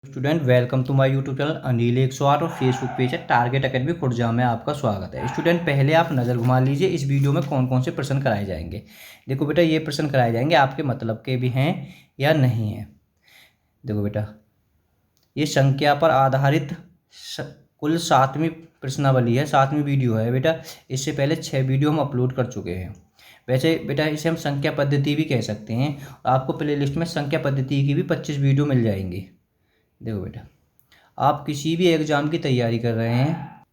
Student welcome to my YouTube channel Anil 108 और Facebook page है target academy Khurja में आपका स्वागत है। स्टूडेंट पहले आप नज़र घुमा लीजिए इस वीडियो में कौन कौन से प्रश्न कराए जाएंगे। देखो बेटा, ये प्रश्न कराए जाएंगे आपके मतलब के भी हैं या नहीं है। देखो बेटा, ये संख्या पर आधारित कुल 7वीं प्रश्नावली है, 7वीं वीडियो है बेटा। इससे पहले 6 वीडियो हम अपलोड कर चुके हैं। वैसे बेटा इसे हम संख्या पद्धति भी कह सकते हैं। आपको प्ले लिस्ट में संख्या पद्धति की भी 25 वीडियो मिल जाएंगी। देखो बेटा, आप किसी भी एग्ज़ाम की तैयारी कर रहे हैं,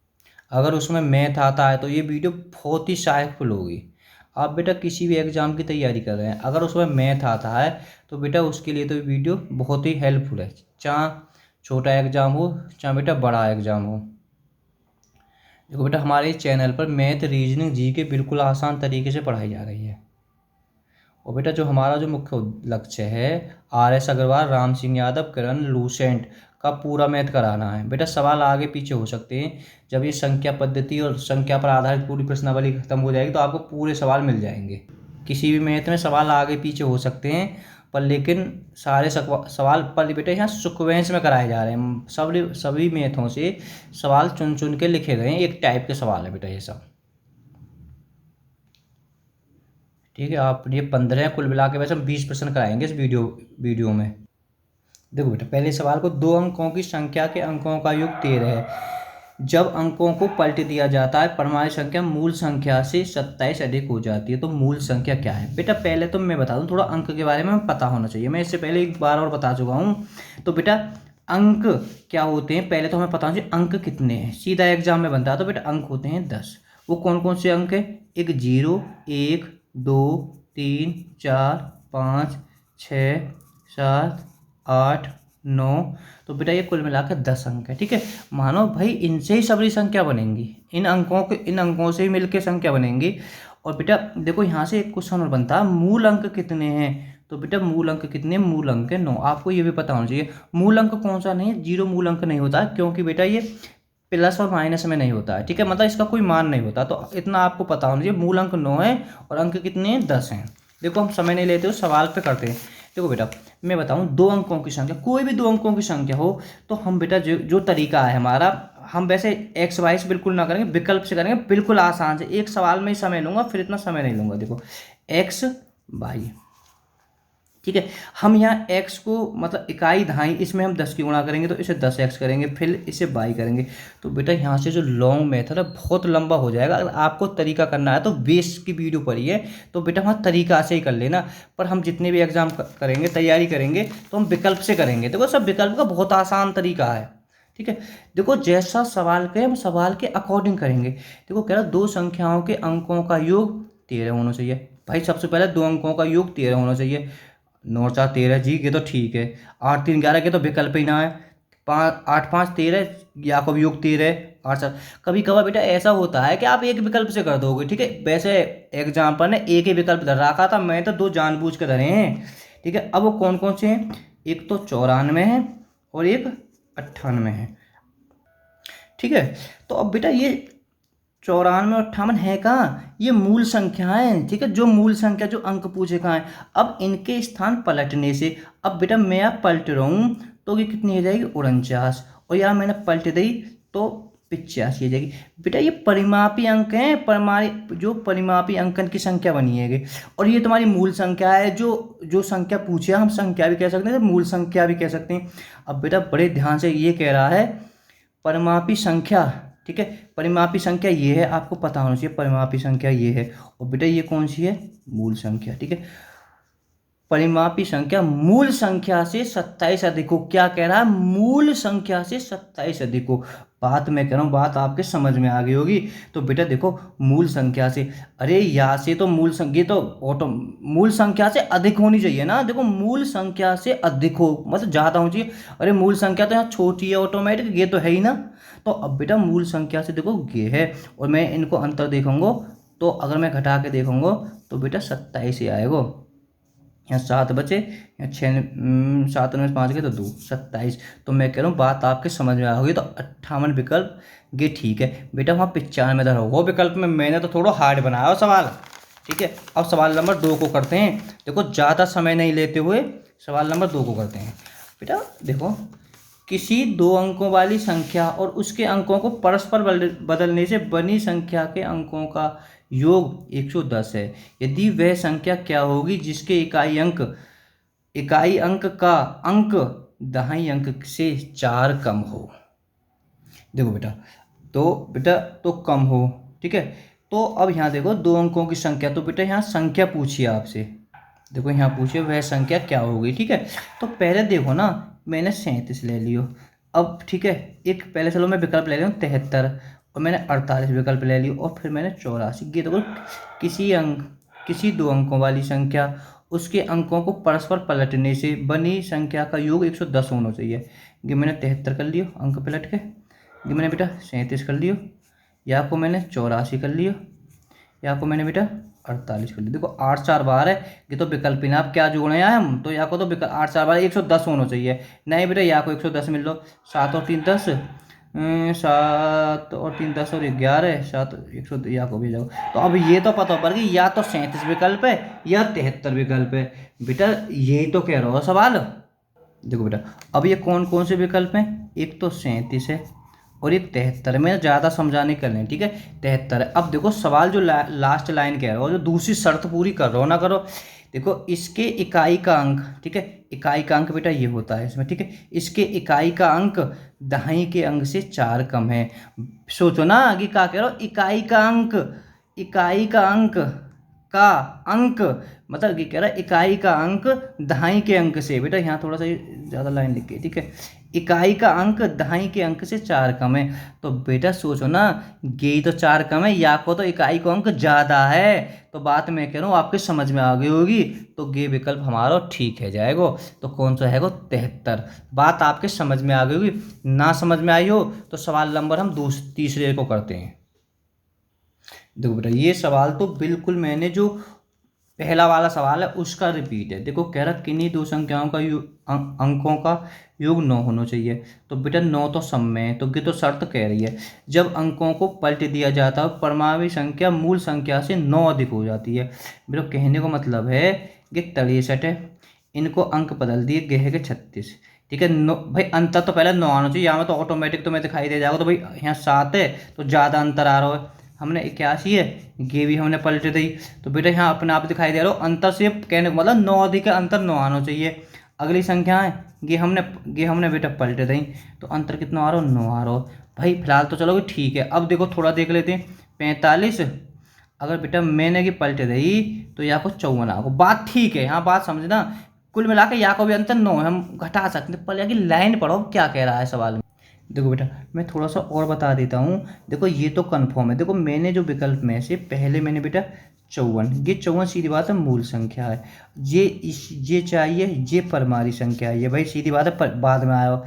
अगर उसमें मैथ आता है तो ये वीडियो बहुत ही सहायकफुल होगी। आप बेटा किसी भी एग्ज़ाम की तैयारी कर रहे हैं, अगर उसमें मैथ आता है तो बेटा उसके लिए तो ये वीडियो बहुत ही हेल्पफुल है, चाहे छोटा एग्ज़ाम हो चाहे बेटा बड़ा एग्ज़ाम हो। देखो बेटा, हमारे चैनल पर मैथ, रीजनिंग, जीके बिल्कुल आसान तरीके से पढ़ाई जा रही है। और बेटा जो हमारा जो मुख्य लक्ष्य है, RS अग्रवाल, राम सिंह यादव, किरण, लूसेंट का पूरा मैथ कराना है। बेटा सवाल आगे पीछे हो सकते हैं, जब ये संख्या पद्धति और संख्या पर आधारित पूरी प्रश्नावली खत्म हो जाएगी तो आपको पूरे सवाल मिल जाएंगे। किसी भी मैथ में सवाल आगे पीछे हो सकते हैं, पर लेकिन सारे सवाल पर बेटा यहाँ सीक्वेंस में कराए जा रहे हैं। सभी मैथों से सवाल चुन चुन के लिखे गए हैं, एक टाइप के सवाल है बेटा ये सब। ठीक है, आप ये 15 कुल मिला के वैसे हम 20 प्रश्न कराएंगे इस वीडियो में। देखो बेटा, पहले सवाल को, 2 अंकों की संख्या के अंकों का योग 13 है। जब अंकों को पलट दिया जाता है परमाणु संख्या मूल संख्या से 27 अधिक हो जाती है, तो मूल संख्या क्या है। बेटा पहले तो मैं बता दूं, थोड़ा अंक के बारे में पता होना चाहिए। मैं इससे पहले एक बार और बता चुका हूँ। तो बेटा अंक क्या होते हैं पहले तो हमें पता होना चाहिए। अंक कितने हैं, सीधा एग्जाम में बनता है। तो बेटा अंक होते हैं 10। वो कौन कौन से अंक है, एक 0, 1, 2, 3, 4, 5, 6, 7, 8, 9। तो बेटा ये कुल मिलाकर 10 अंक है। ठीक है, मानो भाई इनसे ही सबरी संख्या बनेंगी, इन अंकों से ही मिलकर संख्या बनेंगी। और बेटा देखो यहाँ से एक क्वेश्चन और बनता है, मूल अंक कितने हैं। तो बेटा मूल अंक कितने, मूल अंक है 9। आपको ये भी पता होना चाहिए मूल अंक कौन सा नहीं है, 0 मूल अंक नहीं होता है, क्योंकि बेटा ये प्लस और माइनस में नहीं होता है। ठीक है, मतलब इसका कोई मान नहीं होता। तो इतना आपको पता होना चाहिए, मूल अंक 9 है और अंक कितने हैं, 10 हैं। देखो हम समय नहीं लेते हो, सवाल पे करते हैं। देखो बेटा मैं बताऊं, 2 अंकों की संख्या, कोई भी 2 अंकों की संख्या हो तो हम बेटा जो तरीका है हमारा, हम वैसे एक्स वाई से बिल्कुल ना करेंगे, विकल्प से करेंगे, बिल्कुल आसान से। एक सवाल में ही समय लूंगा, फिर इतना समय नहीं लूंगा। देखो एक्स वाई, ठीक है, हम यहाँ x को मतलब इकाई दहाई, इसमें हम 10 की गुणा करेंगे तो इसे 10x करेंगे, फिर इसे y करेंगे। तो बेटा यहाँ से जो लॉन्ग मेथड है बहुत लंबा हो जाएगा। अगर आपको तरीका करना है तो बेस की वीडियो पढ़िए, तो बेटा वहाँ तरीका से ही कर लेना। पर हम जितने भी एग्जाम करेंगे, तैयारी करेंगे, तो हम विकल्प से करेंगे। देखो सब विकल्प का बहुत आसान तरीका है। ठीक है, देखो जैसा सवाल करें हम सवाल के अकॉर्डिंग करेंगे। देखो कह रहा 2 संख्याओं के अंकों का योग 13 होना चाहिए। भाई सबसे पहले 2 अंकों का योग 13 होना चाहिए। 9 4 13 जी के तो ठीक है, 8 3 11 के तो विकल्प ही ना है। 8 5 13, या को भी योग 13, 8 7। कभी कभार बेटा ऐसा होता है कि आप एक विकल्प से कर दोगे। ठीक है, वैसे एग्जाम्पल ने एक ही विकल्प धर रखा था, मैं तो 2 जानबूझ के धरे हैं। ठीक है, अब वो कौन कौन से हैं, एक तो 94 है और एक 98 है। ठीक है, तो अब बेटा ये 94 और 58 है कहाँ, ये मूल संख्याएं। ठीक है, जो मूल संख्या, जो अंक पूछे कहाँ है। अब इनके स्थान पलटने से, अब बेटा मैं आप पलट रहा हूँ तो ये कितनी हो जाएगी, 49। और यार मैंने पलट दी तो 85 हो जाएगी। बेटा ये परिमापी अंक हैं, जो परिमापी अंकन की संख्या बनी है। और ये तुम्हारी मूल संख्या है, जो संख्या पूछे हम संख्या भी कह सकते हैं, मूल संख्या भी कह सकते हैं। अब बेटा बड़े ध्यान से, ये कह रहा है परिमापी संख्या। ठीक है, परिमापी संख्या ये है, आपको पता होना चाहिए परिमापी संख्या ये है। और बेटा ये कौन सी है, मूल संख्या। ठीक है, परिमापी संख्या मूल संख्या से 27 अधिक हो। क्या कह रहा है, मूल संख्या से 27 अधिक हो। बात मैं कह रहा हूँ, बात आपके समझ में आ गई होगी। तो बेटा देखो मूल संख्या से, अरे यहाँ से तो मूल संख्या तो ऑटो मूल संख्या से अधिक होनी चाहिए ना। देखो मूल संख्या से अधिक हो मतलब ज़्यादा होनी चाहिए। अरे मूल संख्या तो यहाँ छोटी है ऑटोमेटिक, ये तो है ही ना। तो अब बेटा मूल संख्या से देखो ये है, और मैं इनको अंतर देखूंगा तो अगर मैं घटा के देखूंगा तो बेटा 27 ही आएगा। यहाँ 7 बचे, यहाँ 6 7 में 5 गए तो 2, 27। तो मैं कह रहा हूँ बात आपके समझ में आ होगी। तो 58 विकल्प ये ठीक है। बेटा वहाँ 95 धरा वो विकल्प में मैंने तो थोड़ा हार्ड बनाया हो सवाल। ठीक है, अब सवाल नंबर 2 को करते हैं। देखो ज़्यादा समय नहीं लेते हुए सवाल नंबर 2 को करते हैं। बेटा देखो किसी दो अंकों वाली संख्या और उसके अंकों को परस्पर बदलने से बनी संख्या के अंकों का योग 110 है। यदि वह संख्या क्या होगी जिसके इकाई अंक का अंक दहाई अंक से 4 कम हो। देखो बेटा तो कम हो, ठीक है। तो अब यहाँ देखो दो अंकों की संख्या, तो बेटा यहाँ संख्या पूछिए आपसे। देखो यहाँ पूछिए वह संख्या क्या होगी, ठीक है। तो पहले देखो ना, मैंने 37 ले लियो। अब ठीक है, एक पहले चलो मैं विकल्प ले रहा हूँ 73, और मैंने 48 विकल्प ले लियो, और फिर मैंने 84। ये देखो किसी दो अंकों वाली संख्या उसके अंकों को परस्पर पलटने से बनी संख्या का योग 110 होना चाहिए। ये मैंने 73 कर लियो अंक पलट के, ये मैंने बेटा 37 कर लियो, या को मैंने 84 कर लियो, या को मैंने बेटा 48 कर लियो। देखो 8 4 बार है, ये तो विकल्प ही ना, आप क्या जोड़े हैं हम, तो या को तो विकल्प 8 4 बार 110 होना चाहिए। नहीं बेटा, या को 110 मिल लो, 7 और 3 10, 7 और 3 10 और 11, 7 100, या को भी जाओ। तो अब ये तो पता पर कि या तो 37 विकल्प है या 73 विकल्प है। बेटा यही तो कह रहा हो सवाल। देखो बेटा अब ये कौन कौन से विकल्प हैं, एक तो 37 है और एक 73 है। मैं ज़्यादा समझाने कर लें, ठीक है, 73 है। अब देखो सवाल जो लास्ट लाइन कह रहा हो, जो दूसरी शर्त पूरी कर रहा हो ना करो। देखो इसके इकाई का अंक, ठीक है, इकाई का अंक बेटा ये होता है इसमें, ठीक है, इसके इकाई का अंक दहाई के अंक से 4 कम है। सोचो ना कि क्या कह रहा हो, इकाई का अंक मतलब ये कह रहा है इकाई का अंक दहाई के अंक से। बेटा यहाँ थोड़ा सा ज़्यादा लाइन लिख के, ठीक है, इकाई का अंक दहाई के अंक से 4 कम है। तो बेटा सोचो ना, ये तो 4 कम है, या को तो इकाई का अंक ज़्यादा है। तो बात मैं कह रहा हूँ आपके समझ में आ गई होगी, तो ये विकल्प हमारा ठीक है जाएगा। तो कौन सा है 73। बात आपके समझ में आ गई होगी। ना समझ में आई हो तो सवाल नंबर हम तीसरे को करते हैं। देखो बेटा ये सवाल तो बिल्कुल मैंने जो पहला वाला सवाल है उसका रिपीट है। देखो कह रहा किन्हीं दो संख्याओं का अंकों का योग 9 होना चाहिए। तो बेटा 9 तो सम में है, तो ये तो शर्त कह रही है जब अंकों को पलट दिया जाता है परमाणु संख्या मूल संख्या से 9 अधिक हो जाती है। मेरा कहने का मतलब है ये 63 है, इनको अंक बदल दिए गए है कि 36, ठीक है। भाई अंतर तो पहले 9 आना चाहिए, यहाँ में तो ऑटोमेटिक तुम्हें दिखाई दे जाएगा। तो भाई यहाँ 7 है तो ज़्यादा अंतर आ रहा है, हमने 81 है, ये भी हमने पलट दी। तो बेटा यहाँ अपने आप दिखाई दे रहा हो अंतर से कहने का मतलब 9 अधिक है, अंतर 9 आना चाहिए। अगली संख्या है ये हमने बेटा पलट दी, तो अंतर कितना आ रहा हो 9 आ रहा हो। भाई फिलहाल तो चलो ठीक है। अब देखो थोड़ा देख लेते हैं, 45 अगर बेटा मैंने की पलट दी तो या को 54 आ, बात ठीक है, हाँ बात समझना। कुल मिला के या को भी अंतर 9 है, हम घटा सकते हैं। पहले की लाइन पढ़ो क्या कह रहा है सवाल में। देखो बेटा मैं थोड़ा सा और बता देता हूँ। देखो ये तो कन्फर्म है। देखो मैंने जो विकल्प में से पहले मैंने बेटा 54, ये 54 सीधी बात है मूल संख्या है। ये चाहिए, ये परमाणु संख्या है, ये भाई सीधी बात है बाद में आया,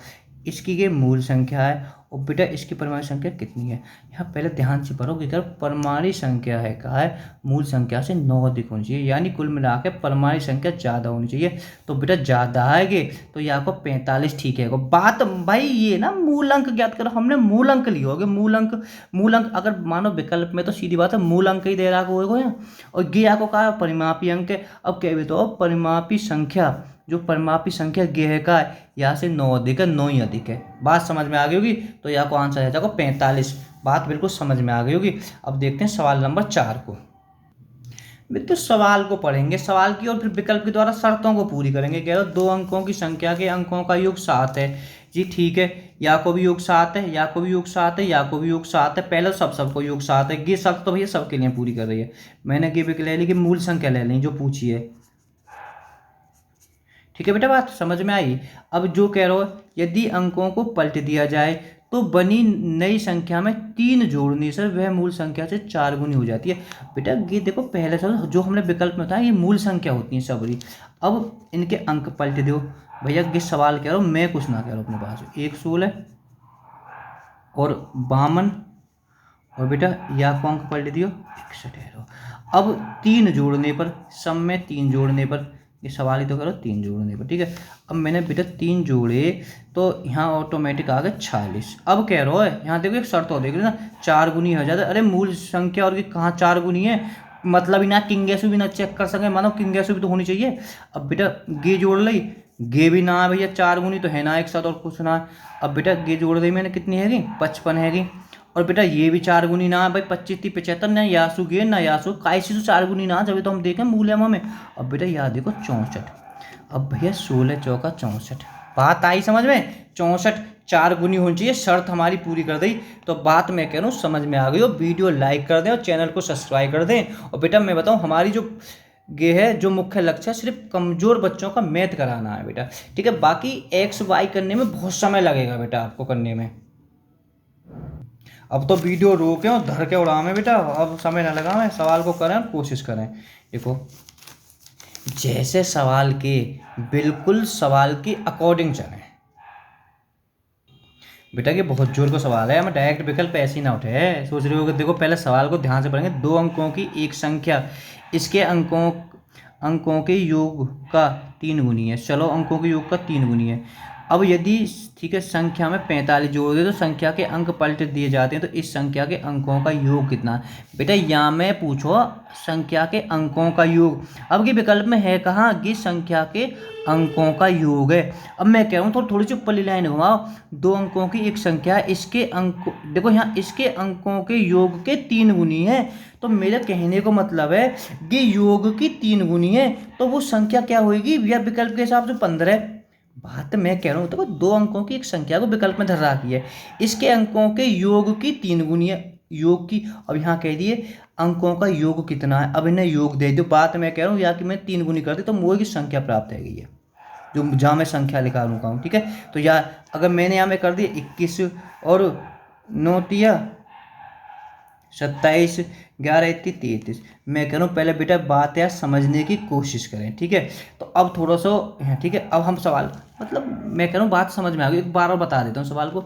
इसकी ये मूल संख्या है। और बेटा इसकी परमाणु संख्या कितनी है, यहाँ पहले ध्यान से पढ़ो कि अगर परमाणु संख्या है कहा है मूल संख्या से 9 अधिक होनी चाहिए, यानी कुल मिला के परमाणु संख्या ज़्यादा होनी चाहिए। तो बेटा ज़्यादा आएगी तो यहाँ को 45 ठीक है। बात भाई ये ना मूल अंक ज्ञात करो, हमने मूल अंक लिए होगे। मूल अंक अगर मानो विकल्प में तो सीधी बात है मूल अंक ही दे रहा होगा, और ये आपको कहा परिमापी अंक है। अब कह भी तो परिमापी संख्या, जो परमापी संख्या गेह का है यहाँ से 9 अधिक है, 9 ही अधिक है। बात समझ में आ गई होगी। तो यहाँ को आंसर है जाएगा 45। बात बिल्कुल समझ में आ गई होगी। अब देखते हैं सवाल नंबर 4 को। तो सवाल को पढ़ेंगे, सवाल की और फिर विकल्प के द्वारा शर्तों को पूरी करेंगे। कह रहे हो 2 अंकों की संख्या के अंकों का योग 7 है। जी ठीक है, या को भी योग 7 है, या को भी योग 7 है, या को भी योग 7 है। पहले सबको योग 7 है। ये शर्त तो भैया सबके लिए पूरी कर रही है। मैंने ये भी ले ली कि मूल संख्या ले ली जो पूछी है, ठीक है बेटा, बात समझ में आई। अब जो कह रहे हो यदि अंकों को पलट दिया जाए तो बनी नई संख्या में 3 जोड़ने से वह मूल संख्या से 4 गुनी हो जाती है। बेटा ये देखो पहले से जो हमने विकल्प में बताया ये मूल संख्या होती है सबरी। अब इनके अंक पलट दो भैया। ये सवाल कह रहा हूँ मैं, कुछ ना कह रहा हूँ अपने पास। 116 और 52 और बेटा या को अंक पलट दियो 61 है। अब 3 जोड़ने पर, सम में 3 जोड़ने पर, ये सवाल ही तो करो 3 जोड़ने पर, ठीक है। अब मैंने बेटा 3 जोड़े तो यहाँ ऑटोमेटिक आ गए 46। अब कह रहा है यहाँ देखो एक शर्त हो देख ना, 4 गुनी हो जाता है। अरे मूल संख्या और कहाँ 4 गुनी है, मतलब ही ना किंगेसु भी ना चेक कर सके, मानो किंगेसु भी तो होनी चाहिए। अब बेटा ये जोड़ ली गे भी ना है भैया, 4 गुनी तो है ना एक साथ और कुछ ना है। अब बेटा गे जोड़ दी मैंने, कितनी हैगी 55 हैगी। और बेटा ये भी 4 गुनी ना है भाई, 25 30 75 ना यासु गे ना यासु कायसी तो 4 गुनी ना, जब तो हम देखें मूल्यमा में। अब बेटा याद देखो 64। अब भैया 16 चौका 64, बात आई समझ में। 64 4 गुनी होनी चाहिए, शर्त हमारी पूरी कर दी। तो बात मैं कह रहा हूँ समझ में आ गई हो, वीडियो लाइक कर दें और चैनल को सब्सक्राइब कर दें। और बेटा मैं बताऊँ हमारी जो ये है जो मुख्य लक्ष्य है सिर्फ कमजोर बच्चों का मैथ कराना है बेटा, ठीक है। बाकी एक्स वाई करने में बहुत समय लगेगा बेटा आपको करने में। अब तो वीडियो रोकें और धर के उड़ावें बेटा, अब समय ना लगावें, सवाल को करें कोशिश करें। देखो जैसे सवाल के बिल्कुल सवाल के अकॉर्डिंग चलें बेटा। ये बहुत जोर का सवाल है, हमें डायरेक्ट विकल्प ऐसे ही ना उठे। सोच रहे हो कि देखो पहले सवाल को ध्यान से पढ़ेंगे। 2 अंकों की एक संख्या इसके अंकों के योग का 3 गुनी है। चलो अंकों के योग का 3 गुनी है। अब यदि ठीक है संख्या में 45 जोड़ दे तो संख्या के अंक पलट दिए जाते हैं, तो इस संख्या के अंकों का योग कितना है। बेटा यहाँ में पूछो संख्या के अंकों का योग, अब के विकल्प में है कहाँ कि संख्या के अंकों का योग है। अब मैं कह रहा हूँ थोड़ी सी ऊपर लाइन घुमाओ। 2 अंकों की एक संख्या है, इसके अंक देखो यहाँ इसके अंकों के योग के 3 गुनी है। तो मेरे कहने को मतलब है कि योग की 3 गुनी है, तो वो संख्या क्या होगी भैया विकल्प के हिसाब से 15। बात मैं कह रहा हूँ देखो 2 अंकों की एक संख्या को विकल्प में धर रखी है, इसके अंकों के योग की 3 गुनी है योग की। अब यहाँ कह दिए अंकों का योग कितना है, अब इन्हें योग दे दो। बात मैं कह रहा हूँ या कि मैं 3 गुनी कर दी तो मोह की संख्या प्राप्त है गई है, जो जहाँ मैं संख्या लिखा लूँगा हूँ, ठीक है। तो या अगर मैंने यहाँ में कर दिया 21 और 9 तिया 27 11 इतनी 33। मैं कह रहा हूँ पहले बेटा बात यार समझने की कोशिश करें, ठीक है। तो अब थोड़ा सा ठीक है, अब हम सवाल मतलब मैं कह रहा हूँ बात समझ में आ गई, एक बार और बता देता हूँ सवाल को।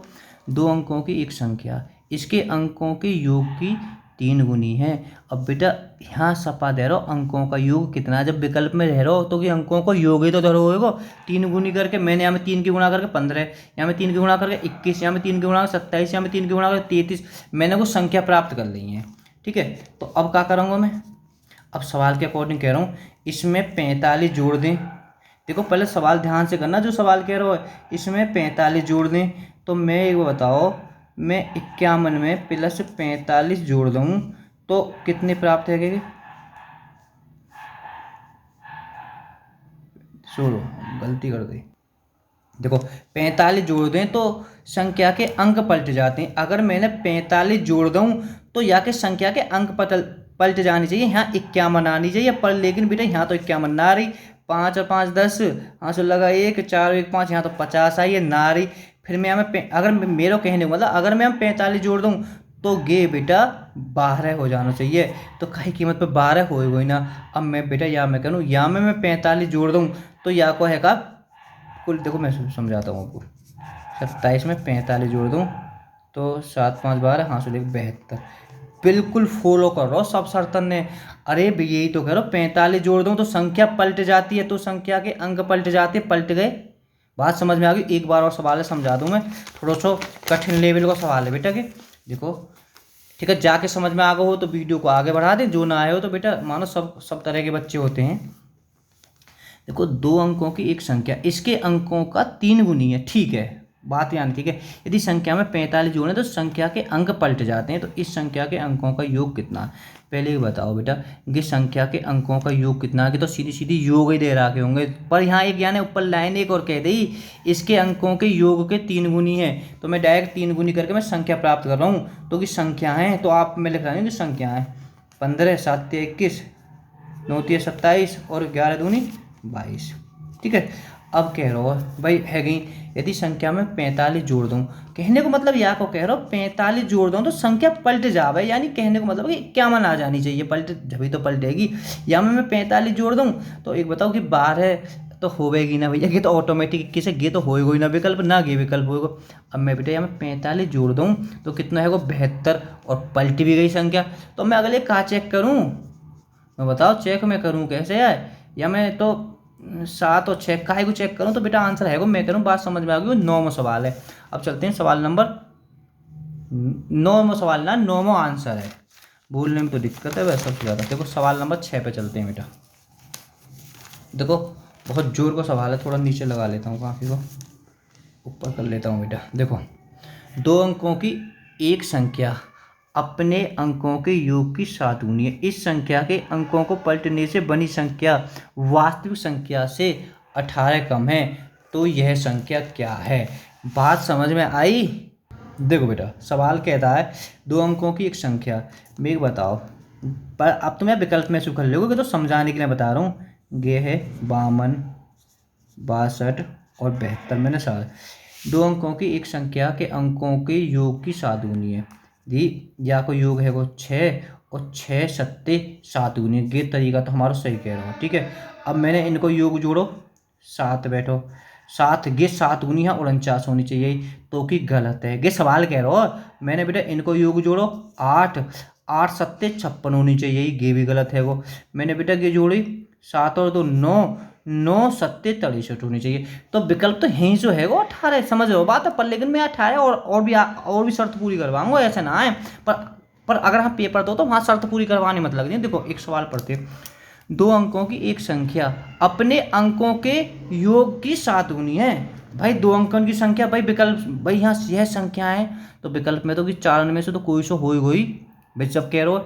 2 अंकों की एक संख्या इसके अंकों के योग की 3 गुनी है। अब बेटा यहाँ सपा दे रहा हो अंकों का योग कितना है, जब विकल्प में रह रहा हो तो कि अंकों का योग ही तो धरो होगा। 3 गुनी करके मैंने यहाँ में 3 की गुणा करके 15, यहाँ में 3 की गुणा करके 21, यहाँ में 3 की गुणा करके 27, यहाँ में 3 की गुणा करके 33, मैंने वो संख्या प्राप्त कर ली है, ठीक है। तो अब क्या करूँगा मैं, अब सवाल के अकॉर्डिंग कह रहा हूँ इसमें 45 जोड़ दें। देखो पहले सवाल ध्यान से करना, जो सवाल कह रहा है इसमें 45 जोड़ दें। तो मैं एक बताओ मैं 51 में प्लस 45 जोड़ दूँ तो कितने प्राप्त है कि छोड़ो गलती कर दी। देखो 45 जोड़ दें तो संख्या के अंक पलट जाते हैं। अगर मैंने 45 जोड़ दूँ तो या के संख्या के अंक पलट जानी चाहिए, यहाँ 51 आनी चाहिए पर, लेकिन बेटा यहाँ तो 51 ना आ रही। 5 और 5 10, हाँ से लगा 1 4 1 5, यहाँ तो 50 आई है ना आ रही। फिर मैं हमें अगर मेरा कहने मतलब अगर मैं हम 45 जोड़ दूँ तो गे बेटा 12 हो जाना चाहिए, तो कहीं कीमत पे 12 होएगा ही ना। अब मैं बेटा यहाँ मैं करूँ यहाँ में मैं 45 जोड़ दूँ तो या को है का कुल, देखो मैं समझाता हूँ आपको। 27 में 45 जोड़ दूँ तो 7 5 12, हाँ सो 72। बिल्कुल फॉलो कर रहा हो सब सर्तन ने। अरे भैया यही तो कह रहा हूँ 45 जोड़ दूँ तो संख्या पलट जाती है, तो संख्या के अंक पलट जाते हैं, पलट गए। बात समझ में आ गई। एक बार और सवाल है समझा दूँ मैं, थोड़ा सा कठिन लेवल का सवाल है बेटा के। देखो ठीक है जाके समझ में आ गया हो तो वीडियो को आगे बढ़ा दें, जो ना आए हो तो बेटा मानो सब तरह के बच्चे होते हैं। देखो 2 अंकों की एक संख्या इसके अंकों का 3 गुनी है, ठीक है बात यानी ठीक है। यदि संख्या में 45 जोड़ें तो संख्या के अंक पलट जाते हैं, तो इस संख्या के अंकों का योग कितना है। पहले ही बताओ बेटा कि संख्या के अंकों का योग कितना है, कि तो सीधी सीधी योग ही दे रखे होंगे, पर यहाँ एक यानी ऊपर लाइन एक और कह दी इसके अंकों के योग के 3 गुनी है, तो मैं डायरेक्ट 3 गुनी करके मैं संख्या प्राप्त कर रहा हूँ। तो कि संख्या है तो आप मैं लिख रहा हूँ कि संख्या है 15 7 21 9 27 और 11 दूनी 22, ठीक है। अब कह रहा हो भाई है गई यदि संख्या में 45 जोड़ दूँ, कहने को मतलब या को कह रहा हूँ 45 जोड़ दूँ तो संख्या पलट जावे, यानी कहने को मतलब कि 51 आ जानी चाहिए, पलट जभी तो पलटेगी। या मैं 45 जोड़ दूँ तो एक बताओ कि 12 तो होवेगी ना भैया, ये तो ऑटोमेटिक किसे गे तो होएगा ही ना विकल्प, ना गे विकल्प होएगा। अब मैं बेटा यहाँ में 45 जोड़ दूँ तो कितना है वो 72 और पलट भी गई संख्या। तो मैं अगले कहाँ चेक करूँ, मैं बताओ चेक मैं करूँ कैसे है, या मैं तो 7 और 6 काहे को चेक करूँ। तो बेटा आंसर है वो मैं करूँ, बात समझ में आ गई। 9वां सवाल है। अब चलते हैं सवाल नंबर 9वां सवाल ना 9वां आंसर है, भूलने में तो दिक्कत है वैसे सबसे ज़्यादा। देखो सवाल नंबर 6 पे चलते हैं बेटा। देखो बहुत जोर का सवाल है, थोड़ा नीचे लगा लेता हूँ, काफ़ी को ऊपर कर लेता हूँ बेटा। देखो, 2 अंकों की एक संख्या अपने अंकों के योग की 7 गुनी है। इस संख्या के अंकों को पलटने से बनी संख्या वास्तविक संख्या से 18 कम है, तो यह संख्या क्या है? बात समझ में आई? देखो बेटा, सवाल कहता है 2 अंकों की एक संख्या, मेरे बताओ, पर अब तो मैं विकल्प में से कर लोगे तो समझाने के लिए बता रहा हूँ। ये है 52, 62 और 72, मैंने सारे 2 अंकों की एक संख्या के अंकों के योग की 7 गुनी है जी। या कोई योग है वो 6 और 6 सत्ते 7 गुनी है। ये तरीका तो हमारा सही कह रहा हूँ, ठीक है। अब मैंने इनको योग जोड़ो, 7 बैठो, 7 ये 7 गुनी है 49 होनी चाहिए, तो कि गलत है। ये सवाल कह रहा हो मैंने बेटा, इनको योग जोड़ो, 8 8 सत्ते 56 होनी चाहिए, ये भी गलत है वो। मैंने बेटा ये जोड़ी 7 और 2 9 9 सत्ते 63 होनी चाहिए, तो विकल्प तो यहीं जो है वो 18। समझ रहे हो बात है, पर लेकिन मैं 18 और भी शर्त पूरी करवाऊंगा, ऐसा ना है। पर अगर हम पेपर दो तो वहाँ शर्त पूरी करवाने मत लग जाए। देखो एक सवाल पढ़ते, 2 अंकों की एक संख्या अपने अंकों के योग की 7 गुनी है। भाई 2 अंकों की संख्या, भाई विकल्प, भाई यहाँ यह संख्या है तो विकल्प में तो कि 4 में से तो कोई सो हो ही भाई, सब कह रहे हो।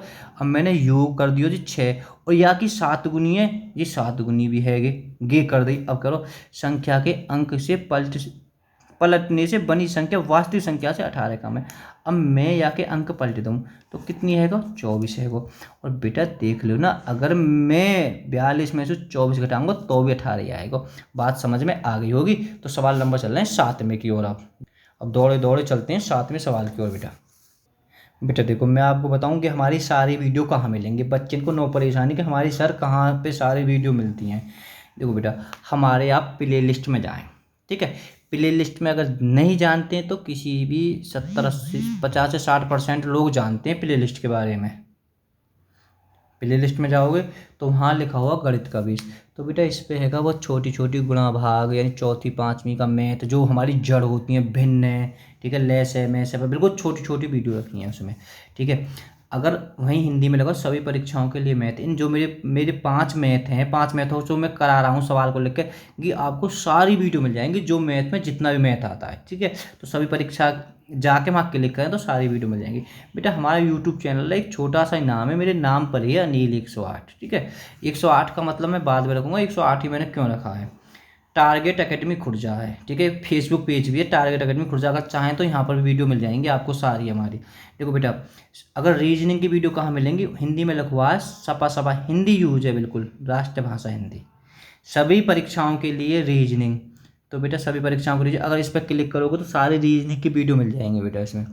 अब मैंने योग कर दियो जी 6 और या की 7 गुनी है, ये 7 गुनी भी है, गे कर दी। अब करो, संख्या के अंक से पलटने से बनी संख्या वास्तविक संख्या से 18 कम है। अब मैं या के अंक पलट दूँ तो कितनी है, 24 है वो। और बेटा देख लो ना, अगर मैं 42 में से 24 घटाऊंगा तो भी 18 ही आएगा। बात समझ में आ गई होगी। तो सवाल नंबर चल रहे हैं 7वें की ओर। अब दौड़े दौड़े चलते हैं 7वें सवाल की ओर बेटा। बेटा देखो, मैं आपको बताऊं कि हमारी सारी वीडियो कहाँ मिलेंगी। बच्चे को नो परेशानी कि हमारी सर कहाँ पे सारी वीडियो मिलती हैं। देखो बेटा, हमारे आप प्ले लिस्ट में जाएं, ठीक है। प्ले लिस्ट में अगर नहीं जानते हैं तो किसी भी 70 80 50 से 60% लोग जानते हैं प्ले लिस्ट के बारे में। प्ले लिस्ट में जाओगे तो वहाँ लिखा हुआ गणित का बीज, तो बेटा इस पे हैगा वो छोटी छोटी गुणा भाग, यानी चौथी 5वीं का मैथ, जो हमारी जड़ होती हैं, भिन्न है, ठीक है, लेस है, मैस है, बिल्कुल छोटी छोटी वीडियो रखी है उसमें, ठीक है। अगर वहीं हिंदी में लगा सभी परीक्षाओं के लिए मैथ, इन जो मेरे 5 मैथ हैं, 5 मैथों जो मैं करा रहा हूँ सवाल को लेकर, कि आपको सारी वीडियो मिल जाएंगी जो मैथ में जितना भी मैथ आता है, ठीक है। तो सभी परीक्षा जाके वहाँ क्लिक करें तो सारी वीडियो मिल जाएंगी। बेटा हमारा यूट्यूब चैनल है, एक छोटा सा ही नाम है, मेरे नाम पर ही है, अनिल 108, ठीक है। 108 का मतलब मैं बाद में रखूँगा, 108 ही मैंने क्यों रखा है। टारगेट एकेडमी खुर्जा है, ठीक है, फेसबुक पेज भी है टारगेट एकेडमी खुर्जा, अगर चाहें तो यहाँ पर भी वीडियो मिल जाएंगी आपको सारी हमारी। देखो बेटा, अगर रीजनिंग की वीडियो कहाँ मिलेंगी, हिंदी में लिखवा है, सपा सपा हिंदी यूज है, बिल्कुल राष्ट्रभाषा हिंदी, सभी परीक्षाओं के लिए रीजनिंग। तो बेटा सभी परीक्षाओं के लिए अगर इस पर क्लिक करोगे तो सारी रीजनिंग की वीडियो मिल जाएंगे बेटा इसमें।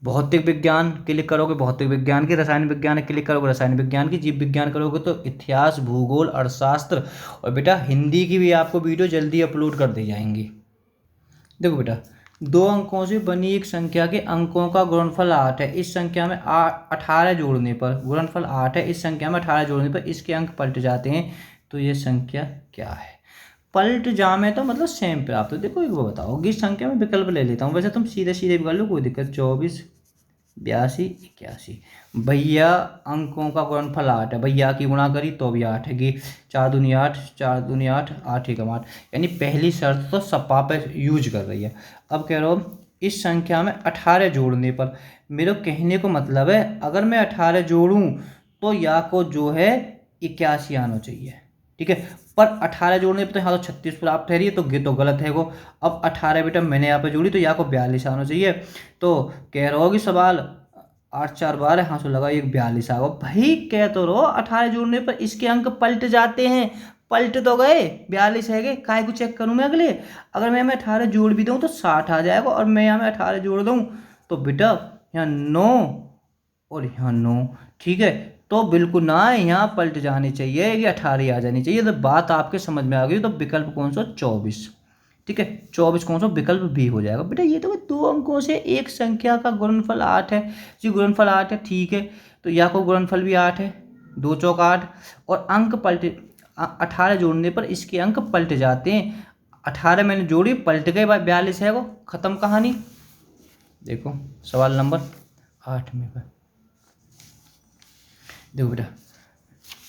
भौतिक विज्ञान क्लिक करोगे भौतिक विज्ञान की, रसायन विज्ञान क्लिक करोगे रसायन विज्ञान की, जीव विज्ञान करोगे तो इतिहास, भूगोल, अर्थशास्त्र, और बेटा हिंदी की भी आपको वीडियो जल्दी अपलोड कर दी जाएंगी। देखो बेटा, 2 अंकों से बनी एक संख्या के अंकों का गुणनफल 8 है। इस संख्या में 18 जोड़ने पर, गुणनफल 8 है, इस संख्या में 18 जोड़ने पर इसके अंक पलट जाते हैं, तो ये संख्या क्या है? पलट जामे तो मतलब सेम प्राप्त हो। देखो एक वो बताओ, इस संख्या में विकल्प ले लेता हूँ, वैसे तुम सीधे सीधे भी कर लो, कोई दिक्कत। 24, 82, 81। भैया अंकों का गुणनफल 8 है, भैया की गुणा करी तो भी 8 है, 4 दूनी 8, 4 दूनी 8, 8 एकम 8, यानी पहली शर्त तो सपा पे यूज कर रही है। अब कह रहा हूँ इस संख्या में 18 जोड़ने पर, मेरे कहने को मतलब है अगर मैं 18 जोड़ूँ तो या को जो है 81 आना चाहिए, ठीक है। पर 18 जोड़ने पर तो यहाँ तो 36 प्राप्त है रही है, तो ये तो गलत है वो। अब 18 बेटा मैंने यहाँ पे जोड़ी तो यहाँ को 42 आना चाहिए, तो कह रहा होगी सवाल 8 4 12 हाँ सो लगा, एक 42 आ गया। भाई कह तो रहो 18 जोड़ने पर इसके अंक पलट जाते हैं, पलट तो गए, 42 है गए, काय को चेक करूँ मैं अगले। अगर मैं 18 जोड़ भी दूँ तो 60 आ जाएगा, और मैं यहाँ में 18 जोड़ दूँ तो बेटा यहाँ 9 और यहाँ 9, ठीक है। तो बिल्कुल ना यहाँ पलट जानी चाहिए, ये 18 आ जानी चाहिए। तो बात आपके समझ में आ गई, तो विकल्प कौन सा? 24, ठीक है। 24 कौन सा? विकल्प बी हो जाएगा। बेटा ये तो 2 अंकों से एक संख्या का गुणनफल 8 है जी, गुणनफल 8 है, ठीक है। तो या को गुणनफल भी 8 है, 2 चौक 8, और अंक पलटे 18 जोड़ने पर इसके अंक पलट जाते हैं। 18 मैंने जोड़ी, पलट गए, 42 है वो, खत्म कहानी। देखो सवाल नंबर 8 में पर देखो बेटा,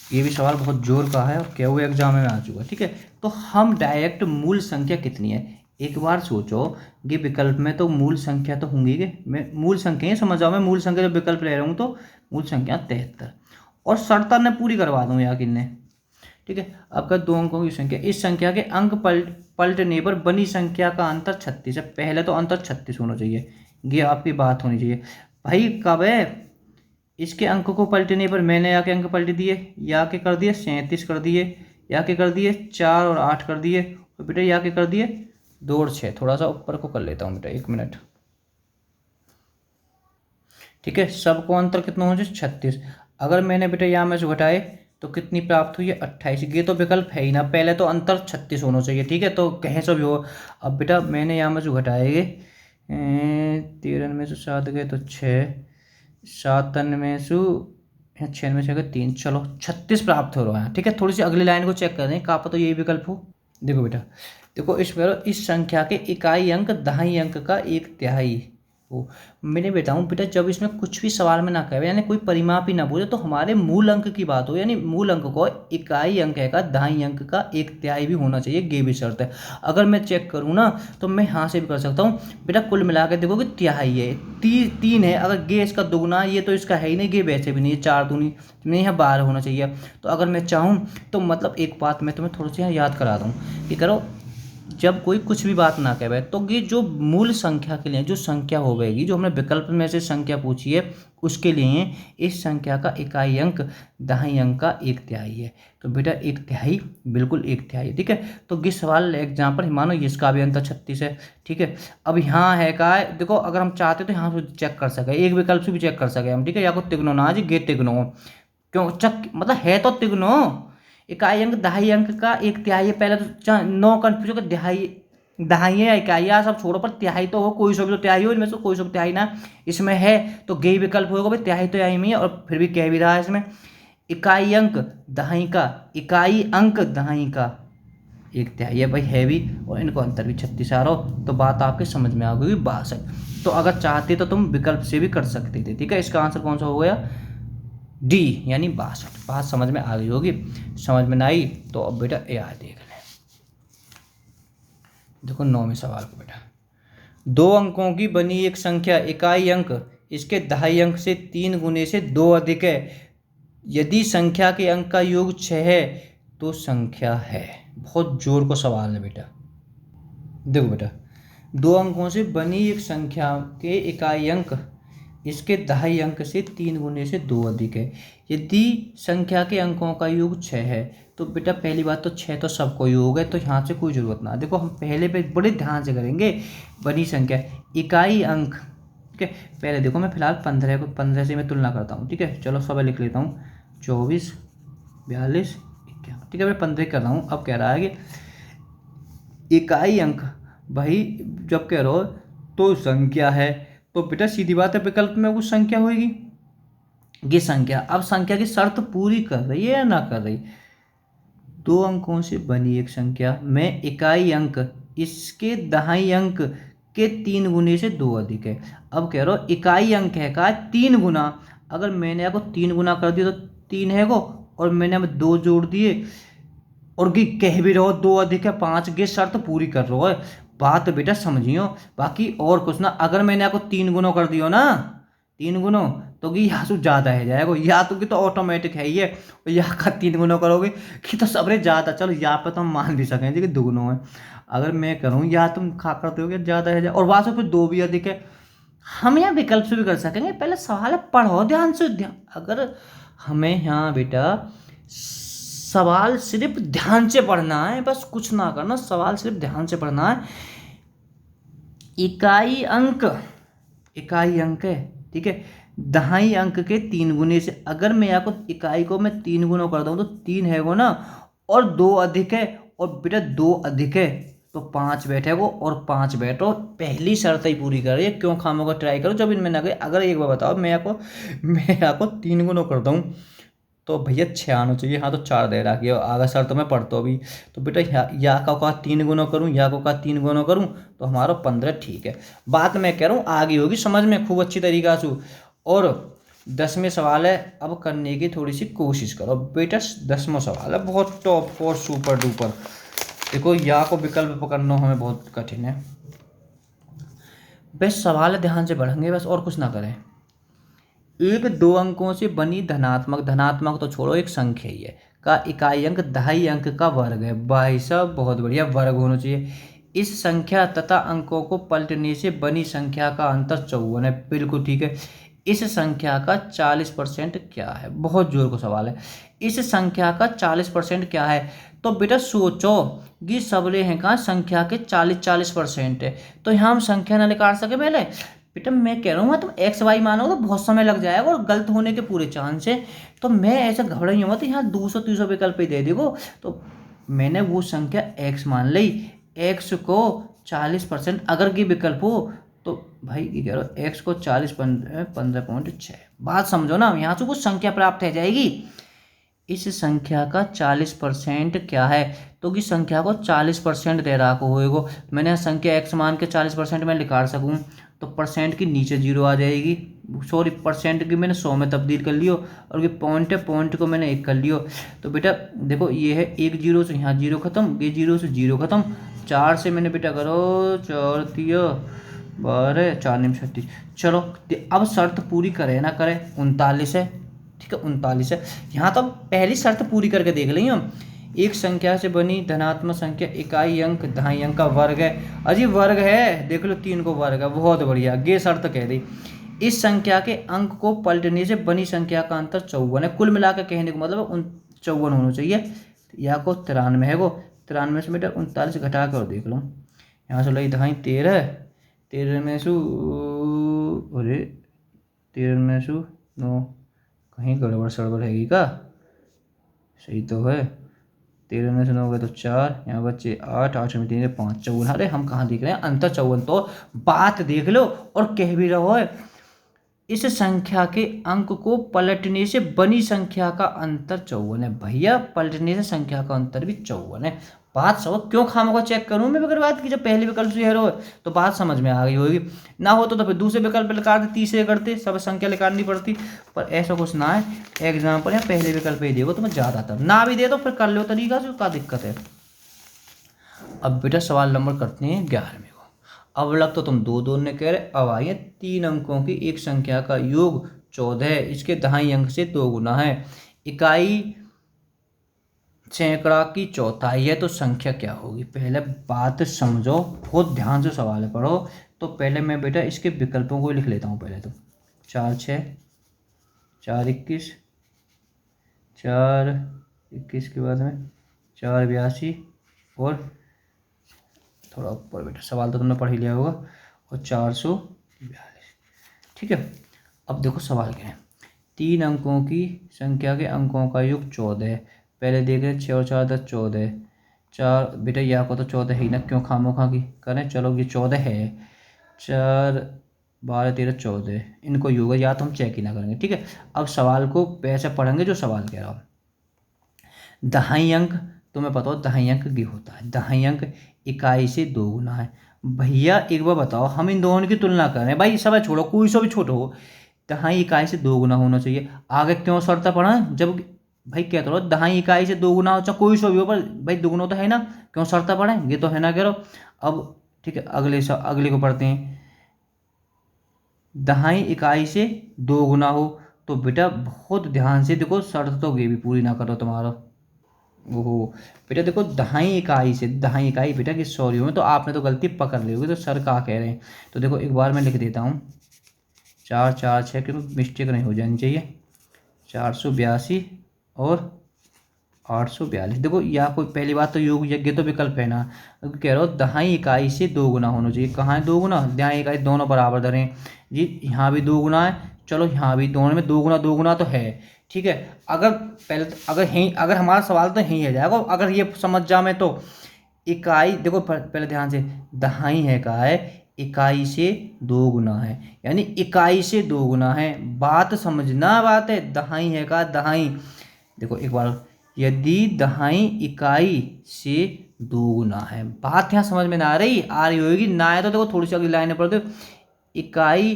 ये भी सवाल बहुत जोर का है और क्या हुआ एग्जाम में आ चुका है। ठीक है, तो हम डायरेक्ट मूल संख्या कितनी है, एक बार सोचो कि विकल्प में तो मूल संख्या तो होंगी कि मैं मूल संख्या ही समझ जाओ, मैं मूल संख्या जब विकल्प ले रहा हूँ तो मूल संख्या 73 और 77 ने पूरी करवा दूँ या किन्ने। ठीक है, आपका 2 अंकों की संख्या, इस संख्या के अंक पलटने पर बनी संख्या का अंतर 36 है। पहले तो अंतर 36 होना चाहिए, ये आपकी बात होनी चाहिए। भाई कब है, इसके अंक को पलटने पर मैंने या के अंक पलट दिए, या के कर दिए 37 कर दिए, या के कर दिए 4 और 8 कर दिए, और बेटा या के कर दिए 2 और 6। थोड़ा सा ऊपर को कर लेता हूँ बेटा, 1 मिनट। ठीक है, सबको अंतर कितना हो जाए 36। अगर मैंने बेटा यहाँ में से घटाए तो कितनी प्राप्त हुई है 28। ये तो विकल्प है ही ना, पहले तो अंतर 36 होना चाहिए। ठीक है, तो कहीं से भी हो। अब बेटा मैंने यहाँ में से घटाएंगे 13 में से 7 गए तो 6, 7 में से 6 में से अगर 3, चलो 36 प्राप्त हो रहा है। ठीक है, थोड़ी सी अगली लाइन को चेक कर दें, कहाँ पर तो यही विकल्प हो। देखो बेटा, देखो इस संख्या के इकाई अंक दहाई अंक का 1/3 हो। मैंने बताऊँ बेटा, जब इसमें कुछ भी सवाल में ना कहे यानी कोई परिमाप ही ना बोले तो हमारे मूल अंक की बात हो, यानी मूल अंक को इकाई अंक है का दहाई अंक का 1/3 भी होना चाहिए, ये भी शर्त है। अगर मैं चेक करूँ ना तो मैं यहाँ से भी कर सकता हूँ बेटा, कुल मिला के देखो कि तिहाई है, 3 है। अगर गे इसका दुगुना, ये तो इसका है ही नहीं, गे वैसे भी नहीं है, 4 दूनी नहीं है, 12 होना चाहिए। तो अगर मैं चाहूँ तो मतलब एक बात मैं तुम्हें थोड़ी सी यहाँ याद करा दूँ कि करो, जब कोई कुछ भी बात ना कहे तो ये जो मूल संख्या के लिए जो संख्या हो गएगी, जो हमने विकल्प में से संख्या पूछी है उसके लिए इस संख्या का इकाई अंक दहाई अंक का 1/3 है। तो बेटा 1/3 बिल्कुल 1/3। ठीक है, तो ये सवाल एग्जाम्पल मानो इसका भी अंतर 36 है। ठीक है, अब यहाँ है का देखो, अगर हम चाहते तो यहाँ से चेक कर सके, एक विकल्प से भी चेक कर सके हम। ठीक है, या को तिगनो ना जी गे तिगनो, क्यों चक मतलब है तो तिगनो, इकाई अंक दहाई अंक का 1/3। पहले तो 9 कन्फ्यूज होकर दहाई दहाई है इकाई सब छोड़ो, पर तिहाई तो हो, कोई सा भी तो तिहाई हो, इनमें से कोई सा तिहाई ना इसमें है तो गे विकल्प होगा भाई, तिहाई तो यही में है। और फिर भी कह भी रहा है इसमें इकाई अंक दहाई का, इकाई अंक दहाई का 1/3 है भाई, है भी, और इनको अंतर भी 36 आ रहा हो, तो बात आपके समझ में आ गई 62। तो अगर चाहते तो तुम विकल्प से भी कर सकते थे। ठीक है, इसका आंसर कौन सा हो गया, डी यानी 62। बात समझ में आ गई होगी, समझ में ना आई तो अब बेटा यार देख लें। देखो 9वें सवाल को बेटा, 2 अंकों की बनी एक संख्या इकाई अंक इसके दहाई अंक से 3 गुने से 2 अधिक है। यदि संख्या के अंक का योग 6 है तो संख्या है। बहुत जोर को सवाल है बेटा। देखो बेटा, 2 अंकों से बनी एक संख्या के इकाई अंक इसके दहाई अंक से 3 गुने से 2 अधिक है। यदि संख्या के अंकों का योग 6 है तो बेटा पहली बात तो 6 तो सबको योग है, तो यहाँ से कोई ज़रूरत ना। देखो हम पहले पे बड़े ध्यान से करेंगे, बनी संख्या इकाई अंक। ठीक है, पहले देखो मैं फिलहाल 15 से मैं तुलना करता हूँ। ठीक है, चलो सब लिख लेता हूँ, 24, 42, 51। ठीक है, मैं 15 कर रहा हूँ। अब कह रहा है कि इकाई अंक, भाई जब कह रहे हो तो संख्या है, तो बेटा सीधी बात है विकल्प में कुछ संख्या होगी, ये संख्या। अब संख्या की शर्त पूरी कर रही है या ना कर रही, 2 अंकों से बनी एक संख्या में इकाई अंक इसके दहाई अंक के 3 गुने से 2 अधिक है। अब कह रहा हो इकाई अंक है का 3 गुना, अगर मैंने आपको 3 गुना कर दिया तो 3 है को, और मैंने अब 2 जोड़ दिए, और कि कह भी रहो 2 अधिक है 5, ये शर्त पूरी कर रहा है। बात बेटा समझियो, बाकी और कुछ ना। अगर मैंने आपको 3 गुना कर दियो ना, 3 गुना तो कि यहाँ से ज़्यादा है जाएगा, या तो कि तो ऑटोमेटिक है ही है, और यहाँ का 3 गुना करोगे कि तो सबरे ज़्यादा। चलो यहाँ पे तो हम मान भी सकेंगे कि 2 गुना है। अगर मैं करूँ या तुम खा करते हो ज़्यादा है, और वहाँ से फिर 2 भी अधिक है। हम यहाँ विकल्प से भी कर सकेंगे, पहले सवाल है पढ़ो ध्यान से। अगर हमें यहाँ बेटा सवाल सिर्फ ध्यान से पढ़ना है, बस कुछ ना करना, सवाल सिर्फ ध्यान से पढ़ना है। इकाई अंक है, ठीक है, दहाई अंक के 3 गुने से, अगर मैं आपको इकाई को मैं 3 गुना कर दूँ तो 3 है वो ना, और 2 अधिक है, और बेटा 2 अधिक है तो 5 बैठेगो, और 5 बैठो। पहली शर्त ही पूरी कर रही है, क्यों खामोगा ट्राई करो जब इनमें ना गए। अगर एक बार बताओ मैं आपको 3 गुना कर दूँ तो भैया 6 आना चाहिए, हाँ तो 4 दे रखी है आगे सर, तो मैं पढ़ता भी तो बेटा या का 3 गुना करूँ, या का 3 गुना करूँ तो हमारा 15 ठीक है। बात मैं कह रहा हूँ आगे होगी समझ में खूब अच्छी तरीका से। और 10वें सवाल है, अब करने की थोड़ी सी कोशिश करो बेटा। 10वां सवाल है, बहुत टॉप और सुपर डुपर। देखो या को विकल्प पकड़ना हमें बहुत कठिन है। बस सवाल है, ध्यान से पढ़ेंगे बस, और कुछ ना करें। एक 2 अंकों से बनी धनात्मक, धनात्मक तो छोड़ो, एक संख्या ही है, का इकाई अंक 2.5 अंक का वर्ग है। भाई साहब बहुत बढ़िया, वर्ग होना चाहिए। इस संख्या तथा अंकों को पलटने से बनी संख्या का अंतर 54 है। बिल्कुल ठीक है। इस संख्या का 40% क्या है? बहुत जोर का सवाल है। इस संख्या का 40% क्या है? तो बेटा सोचो कि सबरे हैं कहाँ संख्या के 40% है, तो यहाँ हम संख्या ना निकाल सके पहले? बेटा मैं कह रहा हूँ तुम एक्स वाई मानो तो बहुत समय लग जाएगा और गलत होने के पूरे चांस है। तो मैं ऐसा घबराई हुआ तो यहाँ 200-300 विकल्प ही दे देखो। तो मैंने वो संख्या एक्स मान ली, एक्स को 40% अगर की विकल्प हो तो भाई ये कह रहा हूँ एक्स को 40 15.6। बात समझो ना, यहाँ से कुछ संख्या प्राप्त हो जाएगी। इस संख्या का 40% क्या है? तो कि संख्या को 40% दे रहा होएगा। मैंने संख्या एक्स मान के 40% में निकाल सकूँ तो परसेंट की नीचे जीरो आ जाएगी। सॉरी, परसेंट की मैंने 100 में तब्दील कर लियो और ये पॉइंट है, पॉइंट को मैंने 1 कर लियो। तो बेटा देखो ये है 1 जीरो से यहाँ जीरो खत्म, ये जीरो से जीरो खत्म, 4 से मैंने बेटा करो 4 तिया 12 4 निम 36। चलो अब शर्त पूरी करे ना करे, 39 है। ठीक है 39 है। यहाँ तो पहली शर्त पूरी करके देख लेंगे हम। एक संख्या से बनी धनात्मक संख्या इकाई अंक 2.5 अंक का वर्ग है। अजी वर्ग है, देख लो 3 को वर्ग है, बहुत बढ़िया, ये शर्त कह दी। इस संख्या के अंक को पलटने से बनी संख्या का अंतर 54 है। कुल मिलाकर कहने को मतलब 54 होना चाहिए। या को 93 है, वो 93 से बेटा 39 घटा कर देख लो। यहाँ से लगी 2.5 13, 13 में से अरे 13 में से 9, कहीं गड़बड़ सड़बड़ हैगी का? सही तो है। 13 में से 9 गए तो 4, यहाँ बच्चे 8, 8 में 3 5, 54। अरे हम कहाँ देख रहे हैं अंतर 54? तो बात देख लो और कह भी रहो है इस संख्या के अंक को पलटने से बनी संख्या का अंतर 54 है। भैया पलटने से संख्या का अंतर भी 54 है। बात सब क्यों खामों चेक करूं मैं अगर बात की, जब पहले विकल्प से हो तो बात समझ में आ गई होगी। ना हो तो फिर दूसरे विकल्प निकालते, तीसरे करते, सब संख्या निकालनी पड़ती। पर ऐसा कुछ ना है, एग्जाम्पल या पहले विकल्प ही देखो तुम्हें ज़्यादातर, ना भी दे तो फिर कर लो तरीका से, क्या दिक्कत है। अब बेटा सवाल नंबर करते हैं 11वें को। अब लग तो तुम 2 ने कह रहे, अब आइए 3 अंकों की एक संख्या का योग 14 है, इसके 2.5 अंक से 2 गुना है। इकाई सैकड़ा की चौथाई है, तो संख्या क्या होगी? पहले बात समझो, बहुत ध्यान से सवाल है, पढ़ो। तो पहले मैं बेटा इसके विकल्पों को लिख लेता हूँ पहले तो। 4 6, 4 21, 4 21 के बाद में 4 82 और थोड़ा ऊपर बेटा, सवाल तो तुमने पढ़ ही लिया होगा, और 442। ठीक है। अब देखो सवाल क्या है। 3 अंकों की संख्या के अंकों का योग 14 है। पहले देख रहे 6 और 4 10 14, 4 बेटा यहाँ को तो 14 ही ना, क्यों खामोखा की करें। चलो ये 14 है, 4 12 13 14, इनको योग है, या तो हम चेक ही ना करेंगे। ठीक है। अब सवाल को वैसे पढ़ेंगे जो सवाल कह रहा हूँ। 2.5 अंक तुम्हें पता हो 2.5 अंक ये होता है, 2.5 अंक इकाई से 2 गुना है। भैया एक बार बताओ, हम इन दोनों की तुलना करें, भाई सब छोड़ो, कोई सा भी छोटो हो, 2.5 इकाई से 2 गुना होना चाहिए। आगे क्यों शर्त पढ़ा? जब भाई क्या करो 2.5 इकाई से 2 गुना हो, चाहे कोई सा भी हो, पर भाई दुगुना तो है ना, क्यों शर्त पढ़े? ये तो है ना, कह रहा अब ठीक है, अगले को पढ़ते हैं। 2.5 इकाई से 2 गुना हो, तो बेटा बहुत ध्यान से देखो, शर्त तो ये भी पूरी ना करो तुम्हारा। ओहो बेटा देखो 2.5 इकाई से 2.5 इकाई बेटा कि सॉरी में, तो आपने तो गलती पकड़ ली होगी, तो सर क्या कह रहे हैं। तो देखो एक बार मैं लिख देता हूँ, 4 4 6, क्योंकि मिस्टेक नहीं हो जानी चाहिए। 482 और 842। देखो या कोई पहली बात तो योग यज्ञ तो विकल्प है ना, कह रहा हो 2.5 इकाई से 2 गुना होना चाहिए। कहाँ है 2 गुना? 2.5 इकाई दोनों बराबर धरें जी, यहाँ भी 2 गुना है, चलो यहाँ भी, दोनों में 2 गुना तो है। ठीक है। अगर पहले अगर हमारा सवाल तो यहीं है जाएगा, अगर ये समझ जा मैं तो इकाई देखो पहले ध्यान से, 2.5 है का है इकाई से 2 गुना है, यानी इकाई से 2 गुना है। बात समझना, बात है 2.5 है का 2.5। देखो एक बार, यदि 2.5 इकाई से 2 गुना है, बात यहाँ समझ में ना आ रही होगी ना, है तो देखो थोड़ी सी अगली लाइनें पढ़ते। इकाई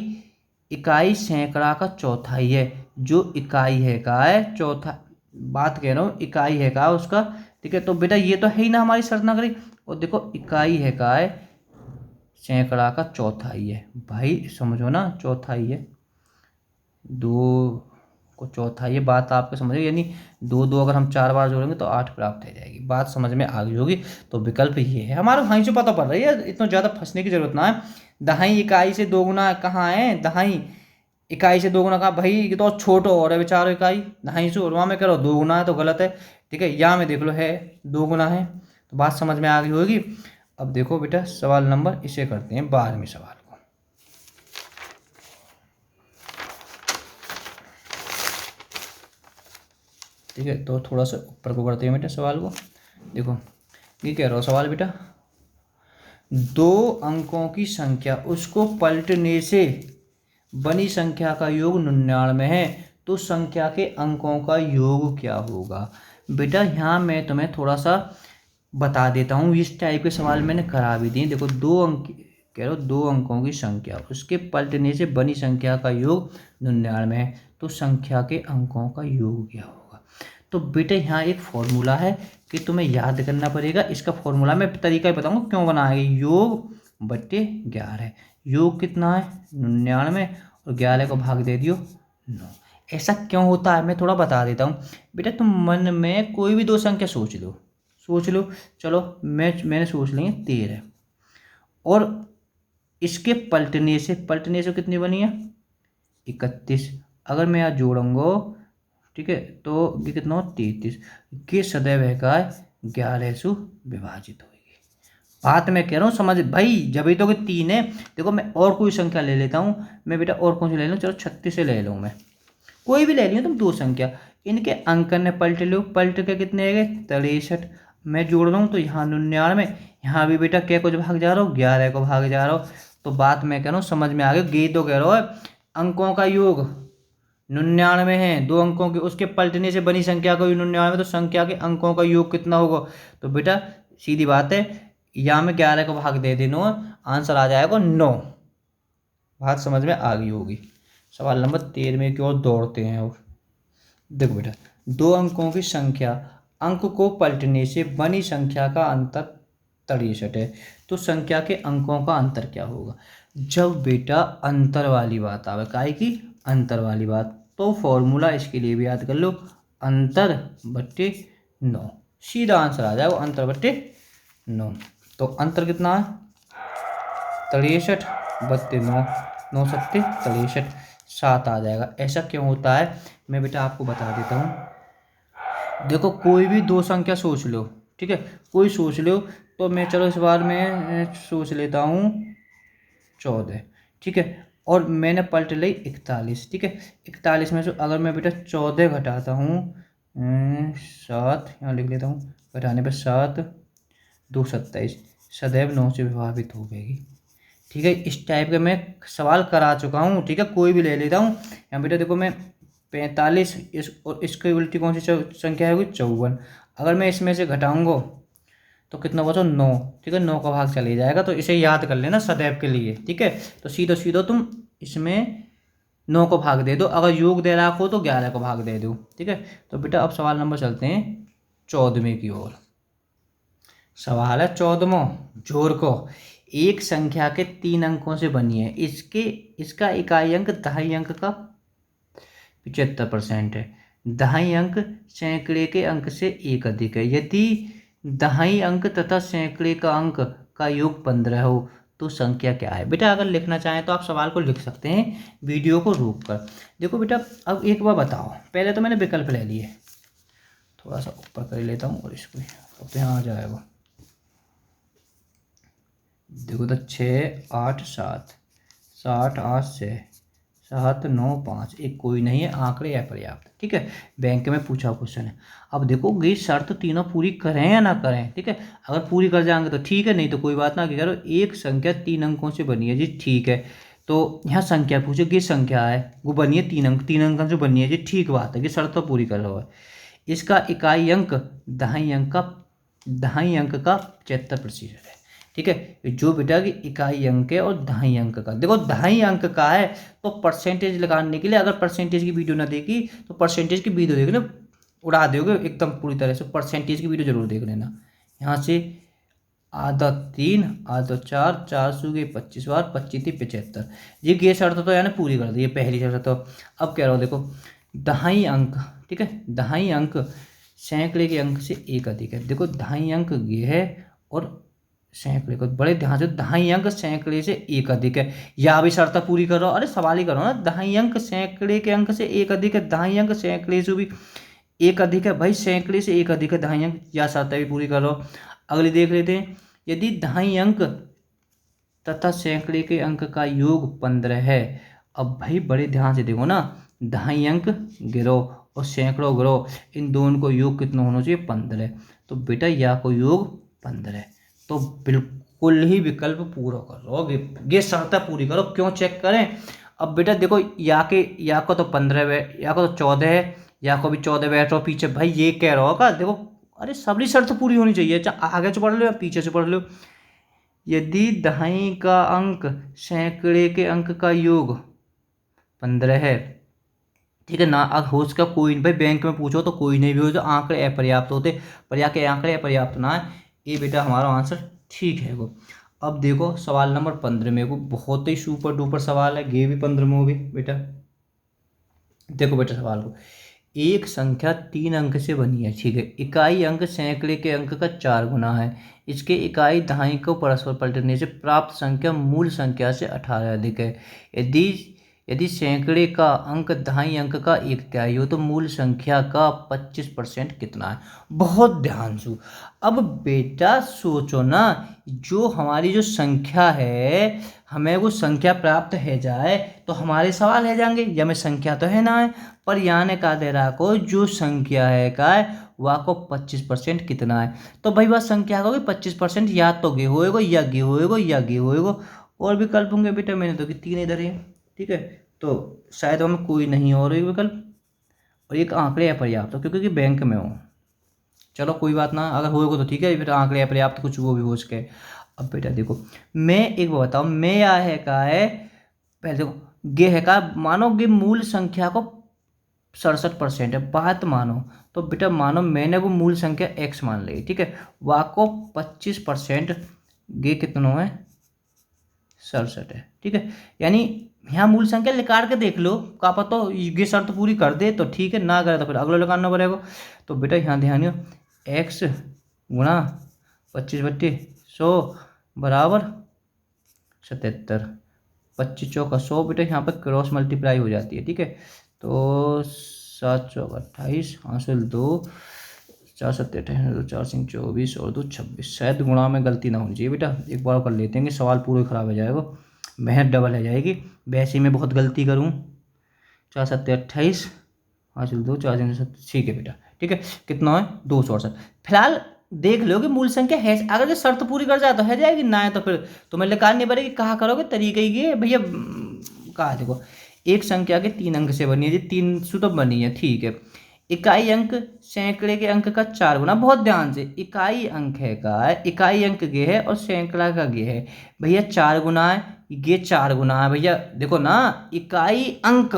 इकाई सैकड़ा का चौथाई है। जो इकाई है का है चौथा, बात कह रहा हूँ इकाई है का उसका, ठीक है। तो बेटा ये तो है ही ना हमारी शर्त नगरी। और देखो इकाई है का है सैकड़ा का चौथाई है, भाई समझो ना, चौथाई है, दो को चौथाई है, बात आपको समझ में, यानी दो दो अगर हम 4 बार जोड़ेंगे तो 8 प्राप्त हो जाएगी। बात समझ में आ गई होगी। तो विकल्प ये है हमारा, वहीं से पता पड़ रही है, इतना ज़्यादा फंसने की जरूरत ना है। दहाई इकाई से दोगुना कहाँ है, दहाई इकाई से दोगुना कहाँ, भाई ये तो छोटो और है बेचारो इकाई, दहाई से, और वहाँ में करो दोगुना है तो गलत है, ठीक है। यहाँ में देख लो है दोगुना है, तो बात समझ में आ गई होगी। अब देखो बेटा सवाल नंबर, इसे करते हैं 12वें सवाल को। ठीक है, तो थोड़ा सा ऊपर को करते हैं बेटा सवाल को। देखो ये कह रहा हूँ सवाल बेटा, 2 अंकों की संख्या उसको पलटने से बनी संख्या का योग 99 है, तो संख्या के अंकों का योग क्या होगा। बेटा यहाँ मैं तुम्हें थोड़ा सा बता देता हूँ, इस टाइप के सवाल मैंने करा भी दिए। देखो 2 अंक कह रहा हूँ, 2 अंकों की संख्या उसके पलटने से बनी संख्या का योग 99 है, तो संख्या के अंकों का योग क्या होगा। तो बेटा यहाँ एक फॉर्मूला है कि तुम्हें याद करना पड़ेगा। इसका फॉर्मूला मैं तरीका बताऊंगा क्यों बनाएंगे, योग बट्टे 11। योग कितना है 99, और 11 को भाग दे दियो 9। ऐसा क्यों होता है मैं थोड़ा बता देता हूँ। बेटा तुम मन में कोई भी 2 संख्या सोच लो, चलो मैंने सोच ली है 13, और इसके पलटने से कितनी बनी है 31। अगर मैं यहाँ जोड़ूंगा, ठीक है, तो ये कितना हो 33, ये सदैव है का 11 से विभाजित होगी। बात मैं कह रहा हूँ समझ भाई, जब ही तो कि 3 है। देखो मैं और कोई संख्या ले लेता हूँ, मैं बेटा और कौन सी ले लूँ, चलो 36 से ले लूँ, मैं कोई भी ले लियो तुम 2 संख्या, इनके अंक ने पलट लो, पलट के कितने गए 63। मैं जोड़ रहा हूँ तो यहाँ 99, यहाँ भी बेटा क्या कुछ भाग जा रहा हूँ 11 को भाग जा रहा हूँ। तो बात मैं कह रहा हूँ समझ में आ गई। गे तो कह रहा हूँ अंकों का योग 99 है, 2 अंकों के उसके पलटने से बनी संख्या का योग 99, तो संख्या के अंकों का योग कितना होगा। तो बेटा सीधी बात है, यहाँ में 11 को भाग दे देना, आंसर आ जाएगा 9। बात समझ में आ गई होगी। सवाल नंबर 13 की ओर दौड़ते हैं। और देखो बेटा 2 अंकों की संख्या अंक को पलटने से बनी संख्या का अंतर 63 है, तो संख्या के अंकों का अंतर क्या होगा। जब बेटा अंतर वाली बात आवे, काहे की अंतर वाली बात, तो फॉर्मूला इसके लिए भी याद कर लो, अंतर बट्टे 9, सीधा आंसर आ जाएगा अंतर बट्टे 9। तो अंतर कितना है 63 बट्टे 9, 9 सत्ते 63, 7 आ जाएगा। ऐसा क्यों होता है मैं बेटा आपको बता देता हूँ। देखो कोई भी 2 संख्या सोच लो, ठीक है, कोई सोच लो, तो मैं चलो इस बार मैं सोच लेता हूँ 14, ठीक है, और मैंने पलट ली 41, ठीक है। 41 में से अगर मैं बेटा 14 घटाता हूँ 7, यहाँ लिख लेता हूँ, घटाने पर 7 2 27, सदैव 9 से विभाजित हो गई, ठीक है। इस टाइप का मैं सवाल करा चुका हूँ, ठीक है, कोई भी ले लेता हूँ। यहाँ बेटा देखो मैं 45, इस और इसकी उल्टी कौन सी संख्या होगी 54, अगर मैं इसमें से घटाऊंगा तो कितना बचा 9, ठीक है, 9 का भाग चले जाएगा। तो इसे याद कर लेना सदैव के लिए, ठीक है। तो सीधो तुम इसमें 9 को भाग दे दो, अगर योग दे रहा हो तो 11 को भाग दे दो, ठीक है। तो बेटा अब सवाल नंबर चलते हैं 14वें की ओर। सवाल है 14वां, जोड़ को एक संख्या के 3 अंकों से बनी है, इसका इकाई अंक दहाई अंक का 75% है, दहाई अंक सैकड़े के अंक से 1 अधिक है। यदि दहाई अंक तथा सैकड़े का अंक का योग 15 हो तो संख्या क्या है। बेटा अगर लिखना चाहें तो आप सवाल को लिख सकते हैं वीडियो को रोक कर। देखो बेटा अब एक बार बताओ, पहले तो मैंने विकल्प ले लिए, थोड़ा सा ऊपर कर लेता हूँ और इसको तो यहाँ आ जाएगा। देखो तो 6 8 7, 7 8 6, 7 9 5, एक कोई नहीं है, आंकड़े अपर्याप्त, ठीक है। बैंक में पूछा क्वेश्चन है। अब देखो ये शर्त तीनों पूरी करें या ना करें, ठीक है। अगर पूरी कर जाएंगे तो ठीक है, नहीं तो कोई बात ना। क्या करो, एक संख्या 3 अंकों से बनी है जी, ठीक है। तो यहाँ संख्या पूछे कि संख्या है वो बनी है 3 अंक, 3 अंकों से बनी है जी, ठीक बात है कि शर्त तो पूरी कर रहा है। इसका इकाई अंक दहाई अंक का 75% है। ठीक है। जो बेटा कि इकाई अंक है और दहाई अंक का, देखो दहाई अंक का है तो परसेंटेज लगाने के लिए अगर परसेंटेज की वीडियो ना देखी तो परसेंटेज की वीडियो देख लेना, उड़ा दोगे एकदम पूरी तरह से। परसेंटेज की वीडियो जरूर देख लेना। यहाँ से आधा 3 आधा 4, 4 सौ के 25 बार 25 थी 75, ये शर्त तो यानी पूरी कर दी, ये पहली शर्त। तो अब कह रहा हूँ देखो दहाई अंक, ठीक है, दहाई अंक सैकड़े के अंक से एक अधिक है। देखो दहाई अंक ये है और सैकड़े को बड़े ध्यान से, दहाई अंक सैकड़े से एक अधिक है, या भी शर्त पूरी करो। अरे सवाल ही करो ना, दहाई अंक सैकड़े के अंक से एक अधिक है, दहाई अंक सैकड़े से भी एक अधिक है भाई, सैकड़े से एक अधिक है दहाई अंक, या शर्त भी पूरी करो। अगली देख लेते हैं, यदि दहाई अंक तथा सैकड़े के अंक का योग 15 है। अब भाई बड़े ध्यान से देखो ना, दहाई अंक गिरोह और सैकड़ों गिरोह, इन दोनों को योग कितना होना चाहिए 15। तो बेटा या को योग 15, तो बिल्कुल ही विकल्प पूरा करो, ये शर्त पूरी करो। क्यों चेक करें, अब बेटा देखो या को तो 15 या को तो 14 है, या को भी 14 बैठ रहो पीछे, भाई ये कह रहा होगा देखो, अरे सबरी शर्त पूरी होनी चाहिए, चाहे आगे से पढ़ लो या पीछे से पढ़ लो। यदि दहाई का अंक सैकड़े के अंक का योग 15 है, ठीक है ना, अब हो उसका कोई भाई बैंक में पूछो तो कोई नहीं भी हो, जो आंकड़े अपर्याप्त होते, पर्याप्त के आंकड़े अपर्याप्त ना है, ये बेटा हमारा आंसर ठीक है वो। अब देखो सवाल नंबर 15 में को बहुत ही सुपर डुपर सवाल है, ये भी 15 में होगी बेटा। देखो बेटा सवाल को, एक संख्या 3 अंक से बनी है, ठीक है, इकाई अंक सैकड़े के अंक का 4 गुना है, इसके इकाई दहाई को परस्पर पलटने से प्राप्त संख्या मूल संख्या से 18 अधिक है। यदि यदि सैकड़े का अंक दहाई अंक का 1/3 हो तो मूल संख्या का 25% कितना है। बहुत ध्यान से अब बेटा सोचो ना, जो हमारी जो संख्या है, हमें वो संख्या प्राप्त है जाए तो हमारे सवाल है जाएंगे, या में संख्या तो है ना है, पर यानी का दे रहा को जो संख्या है का वह को 25% कितना है। तो भाई वह संख्या होगी 25%, या तो गे होएगा या गे होएगा या गे होएगा, और विकल्प होंगे बेटा मैंने तो कि 3 इधर है, ठीक है, तो शायद हमें कोई नहीं और एक विकल्प, और एक आंकड़े अपर्याप्त हो क्योंकि बैंक में हो। चलो कोई बात ना, अगर होएगा तो ठीक है, फिर आंकड़े अपर्याप्त कुछ वो भी हो सके। अब बेटा देखो मैं एक बात बताऊँ, मैं या है का है, पहले देखो गे है का, मानो गे मूल संख्या को 67% है, बात मानो, तो बेटा मानो मैंने वो मूल संख्या x मान ली, ठीक है, वाह को 25% गे कितनों है 67 है, ठीक है, यानी यहाँ मूल संख्या निकाल के देख लो, का पता तो ये शर्त पूरी कर दे तो ठीक है, ना करे तो फिर अगला लगाना पड़ेगा। तो बेटा यहाँ ध्यान दो, x गुणा 25/100 बराबर 77, 25 चौका 100, बेटा यहाँ पर क्रॉस मल्टीप्लाई हो जाती है, ठीक है, तो 7 चौक 28, हासिल 2, 4 7 28, 4 5 24 और 2 26, शायद गुणा में गलती ना होनी चाहिए बेटा, एक बार कर लेते हैं, सवाल पूरा खराब हो जाएगा, मेहनत डबल हो जाएगी, वैसे ही मैं बहुत गलती करूँ। 4 7 28, हासिल 2, 4 5 7, ठीक है बेटा, ठीक है, कितना है 268। फिलहाल देख लो कि मूल संख्या है, अगर ये शर्त पूरी कर जाए तो है जाएगी, ना है तो फिर तुम्हें निकालनी पड़ेगी। कहा करोगे तरीके ये भैया, कहा देखो एक संख्या के 3 अंक से बनी है, 300 तो बनी है, ठीक है, इकाई अंक सैकड़े के अंक का 4 गुना, बहुत ध्यान से, इकाई अंक है का, इकाई अंक गे है और सैकड़ा का गे है भैया, 4 गुना है, ये 4 गुना है भैया, देखो ना इकाई अंक,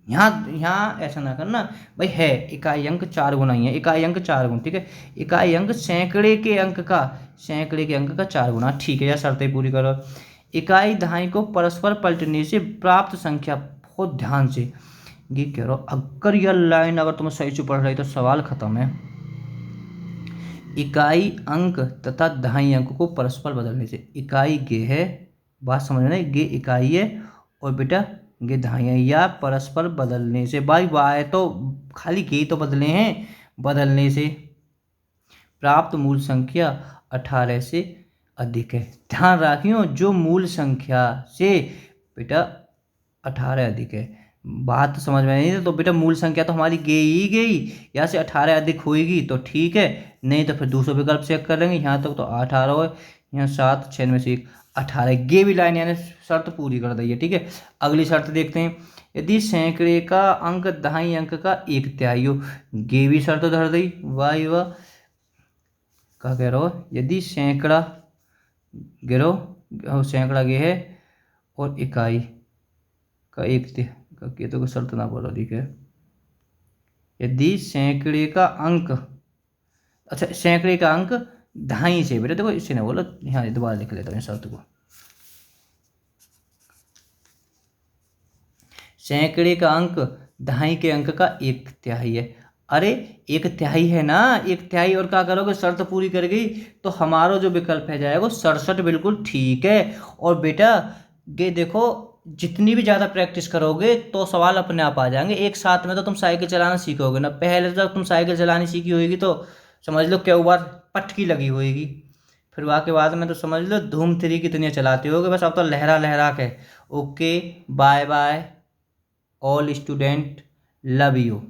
यहाँ ऐसा ना करना भाई, है इकाई अंक 4 गुना ही है, इकाई अंक 4 गुना, ठीक है, इकाई अंक सैकड़े के अंक का 4 गुना, ठीक है, यह शर्तें पूरी करो। इकाई दहाई को परस्पर पलटने से प्राप्त संख्या, बहुत ध्यान से ये कह रहा हूँ, अगर यह लाइन अगर तुम सही से पढ़ रही तो सवाल खत्म है। इकाई अंक तथा दहाई अंक को परस्पर बदलने से, इकाई गे है, बात समझ रहे, गे इकाई है और बेटा गे दहाई है, या परस्पर बदलने से, भाई वाह तो खाली गे तो बदले हैं, बदलने से प्राप्त मूल संख्या 18 से अधिक है। ध्यान रखियो जो मूल संख्या से बेटा 18 अधिक है, बात तो समझ में नहीं, तो बेटा मूल संख्या तो हमारी गे ही गई, यहाँ से 18 अधिक होएगी तो ठीक है, नहीं तो फिर दूसरा विकल्प चेक कर लेंगे। यहाँ तक तो 18 है, यहाँ 7 6 में से 18, गे भी लाइन यानी शर्त पूरी कर दी है, ठीक है। अगली शर्त देखते हैं, यदि सैकड़े का अंक दहाई अंक का 1/3 हो, गे भी शर्त धर दी, वाह वाह, क्या कह रहा हो, यदि सैकड़ा गिरोह सैकड़ा गे है, और इकाई का एक ये तो शर्त ना बोलो, ठीक है। यदि सैकड़े का अंक, अच्छा सैकड़े का अंक ढाई से, बेटा देखो इसे ना बोलो, यहाँ दोबारा लिख लेता हूँ शर्त को। सैकड़े का अंक ढाई के अंक का एक तिहाई है। अरे एक तिहाई है ना, एक तिहाई, और क्या करोगे, शर्त पूरी कर गई तो हमारा जो विकल्प है जाएगा 67, बिल्कुल ठीक है। और बेटा ये देखो, जितनी भी ज़्यादा प्रैक्टिस करोगे तो सवाल अपने आप आ जाएंगे। एक साथ में तो तुम साइकिल चलाना सीखोगे ना, पहले जब तुम साइकिल चलानी सीखी होगी तो समझ लो क्या बार पटकी लगी होगी, फिर वहाँ के बाद में तो समझ लो धूम 3 कितनी चलाते होगे, बस अब तो लहरा लहरा के। Okay, bye bye all student, love you.